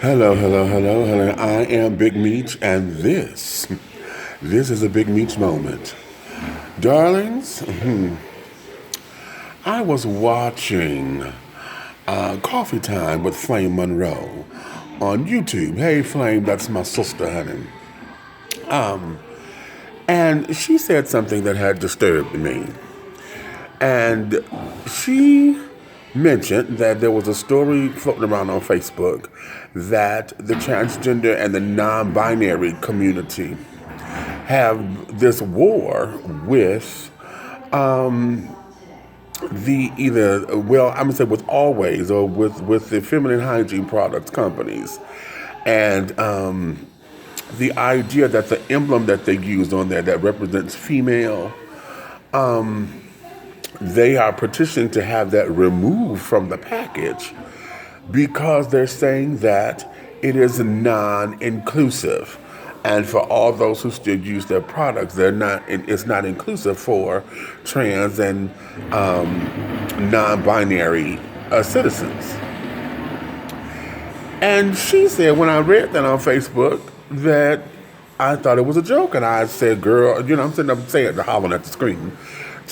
Hello, hello, hello, hello. I am Big Meach, and this is a Big Meach moment. Darlings, I was watching Coffee Time with Flame Monroe on YouTube. Hey, Flame, that's my sister, honey. And she said something that had disturbed me. And she mentioned that there was a story floating around on Facebook that the transgender and the non-binary community have this war with the either I'm gonna say with Always or with the Feminine Hygiene Products companies, and the idea that the emblem that they used on there that represents female, they are petitioning to have that removed from the package because they're saying that it is non-inclusive. And for all those who still use their products, it's not inclusive for trans and non-binary citizens. And she said when I read that on Facebook that I thought it was a joke. And I said, girl, I'm sitting up saying, hollering at the screen.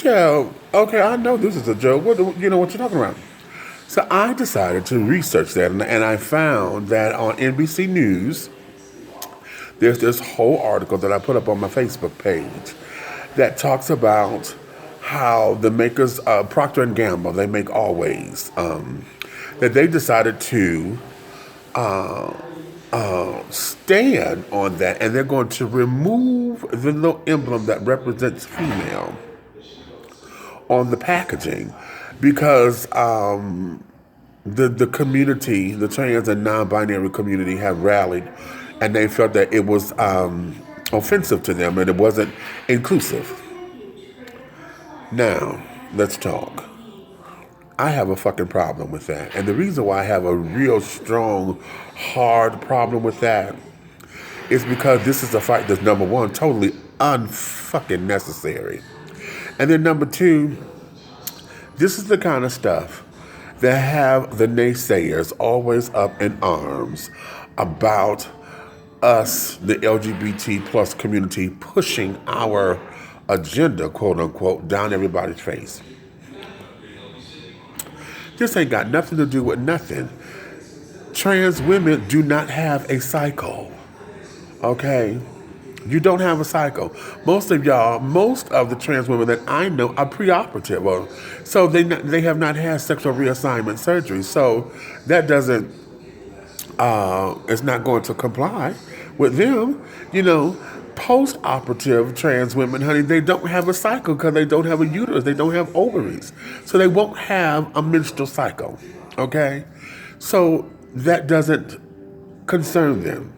Yeah, okay, I know this is a joke. What you know what you're talking about? So I decided to research that, and I found that on NBC News, there's this whole article that I put up on my Facebook page that talks about how the makers, Proctor and Gamble, they make Always, that they decided to stand on that, and they're going to remove the little emblem that represents female on the packaging because the community, the trans and non-binary community, have rallied, and they felt that it was offensive to them and it wasn't inclusive. Now, let's talk. I have a fucking problem with that. And the reason why I have a real strong, hard problem with that is because this is a fight that's, number one, totally unfucking necessary. And then number two, this is the kind of stuff that have the naysayers always up in arms about us, the LGBT plus community, pushing our agenda, quote unquote, down everybody's face. This ain't got nothing to do with nothing. Trans women do not have a cycle, okay? You don't have a cycle. Most of the trans women that I know are preoperative, so they have not had sexual reassignment surgery. So that doesn't, it's not going to comply with them. Post-operative trans women, honey, they don't have a cycle because they don't have a uterus, they don't have ovaries, so they won't have a menstrual cycle. Okay, so that doesn't concern them.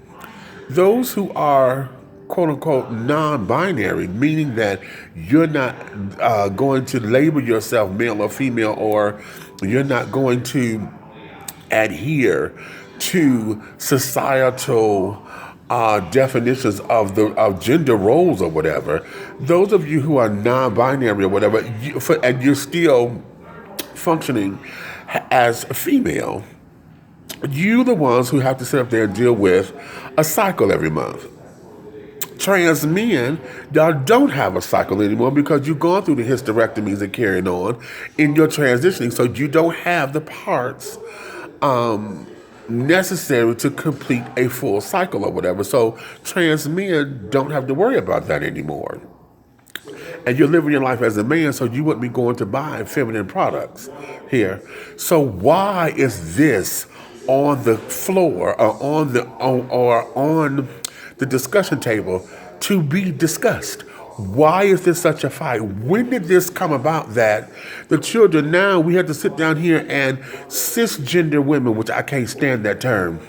Those who are quote-unquote non-binary, meaning that you're not going to label yourself male or female, or you're not going to adhere to societal definitions of gender roles or whatever. Those of you who are non-binary or whatever, and you're still functioning as a female, you the ones who have to sit up there and deal with a cycle every month. Trans men, y'all don't have a cycle anymore because you've gone through the hysterectomies and carrying on in your transitioning, so you don't have the parts necessary to complete a full cycle or whatever. So trans men don't have to worry about that anymore. And you're living your life as a man, so you wouldn't be going to buy feminine products here. So why is this on the floor or on the discussion table to be discussed? Why is this such a fight? When did this come about that the children, now we have to sit down here and cisgender women, which I can't stand that term,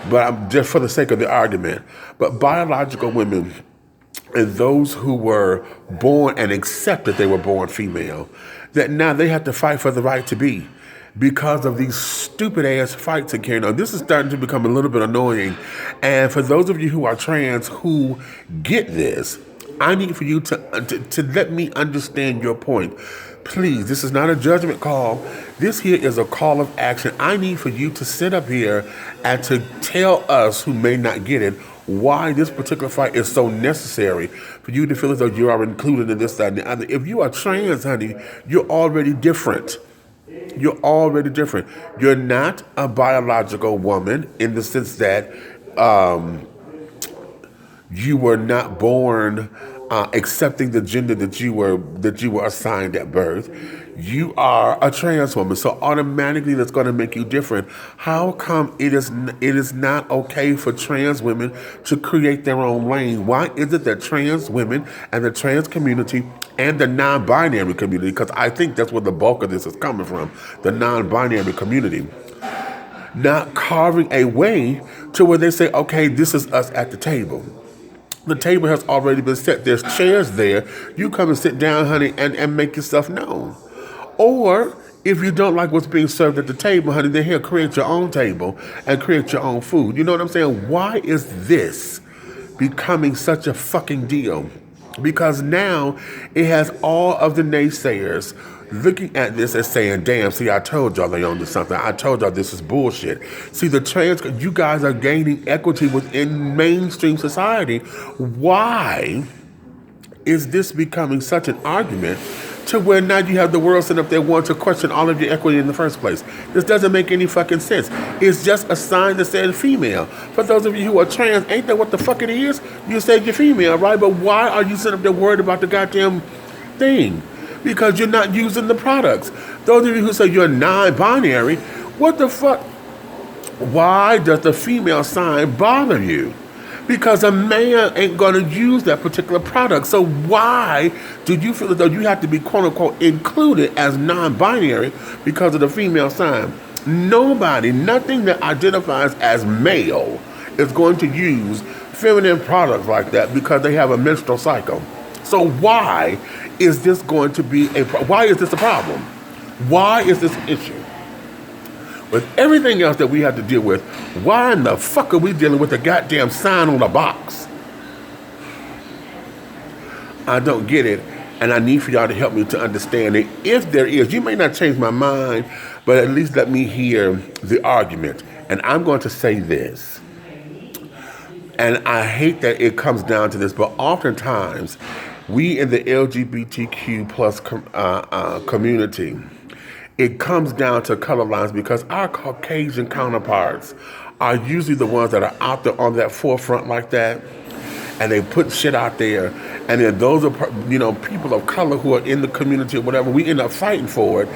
but I'm just for the sake of the argument, but biological women and those who were born and accepted they were born female, that now they have to fight for the right to be because of these stupid ass fights and carrying on. This is starting to become a little bit annoying. And for those of you who are trans who get this, I need for you to let me understand your point. Please, this is not a judgment call. This here is a call of action. I need for you to sit up here and to tell us who may not get it why this particular fight is so necessary for you to feel as though you are included in this, that, and the other. If you are trans, honey, you're already different. You're already different. You're not a biological woman in the sense that you were not born accepting the gender that you were assigned at birth. You are a trans woman, so automatically that's going to make you different. How come it is not okay for trans women to create their own lane? Why is it that trans women and the trans community and the non-binary community, because I think that's where the bulk of this is coming from, the non-binary community, not carving a way to where they say, okay, this is us at the table. The table has already been set. There's chairs there. You come and sit down, honey, and make yourself known. Or if you don't like what's being served at the table, honey, then here, create your own table and create your own food. You know what I'm saying? Why is this becoming such a fucking deal? Because now it has all of the naysayers looking at this and saying, damn, see, I told y'all they owned something. I told y'all this is bullshit. See, you guys are gaining equity within mainstream society. Why is this becoming such an argument to where now you have the world sitting up there wanting to question all of your equity in the first place? This doesn't make any fucking sense. It's just a sign that says female. For those of you who are trans, ain't that what the fuck it is? You said you're female, right? But why are you sitting up there worried about the goddamn thing? Because you're not using the products. Those of you who say you're non-binary, what the fuck? Why does the female sign bother you? Because a man ain't going to use that particular product. So why do you feel as though you have to be quote-unquote included as non-binary because of the female sign? Nobody, nothing that identifies as male is going to use feminine products like that because they have a menstrual cycle. So why is this going to be why is this a problem? Why is this an issue? With everything else that we have to deal with, why in the fuck are we dealing with a goddamn sign on the box? I don't get it, and I need for y'all to help me to understand it. If there is, you may not change my mind, but at least let me hear the argument. And I'm going to say this, and I hate that it comes down to this, but oftentimes we in the LGBTQ plus community, it comes down to color lines because our Caucasian counterparts are usually the ones that are out there on that forefront like that, and they put shit out there, and then those are, people of color who are in the community or whatever, we end up fighting for it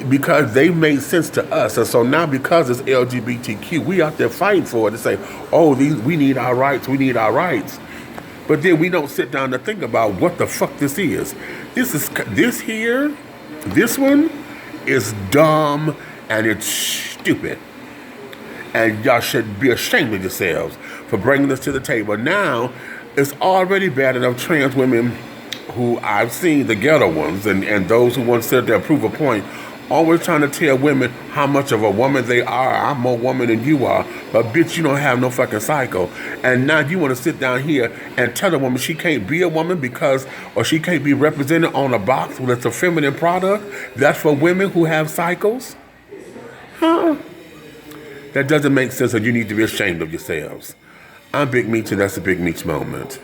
because they made sense to us. And so now because it's LGBTQ, we out there fighting for it to say, oh, we need our rights, we need our rights. But then we don't sit down to think about what the fuck this is. This one is dumb and it's stupid. And y'all should be ashamed of yourselves for bringing this to the table. Now, it's already bad enough trans women who I've seen, the ghetto ones, and those who want to sit there prove a point, always trying to tell women how much of a woman they are. I'm more woman than you are, but bitch, you don't have no fucking cycle. And now you want to sit down here and tell a woman she can't be a woman or she can't be represented on a box when it's a feminine product. That's for women who have cycles? Huh? That doesn't make sense, and you need to be ashamed of yourselves. I'm Big Meach, and that's the Big Meach Moment.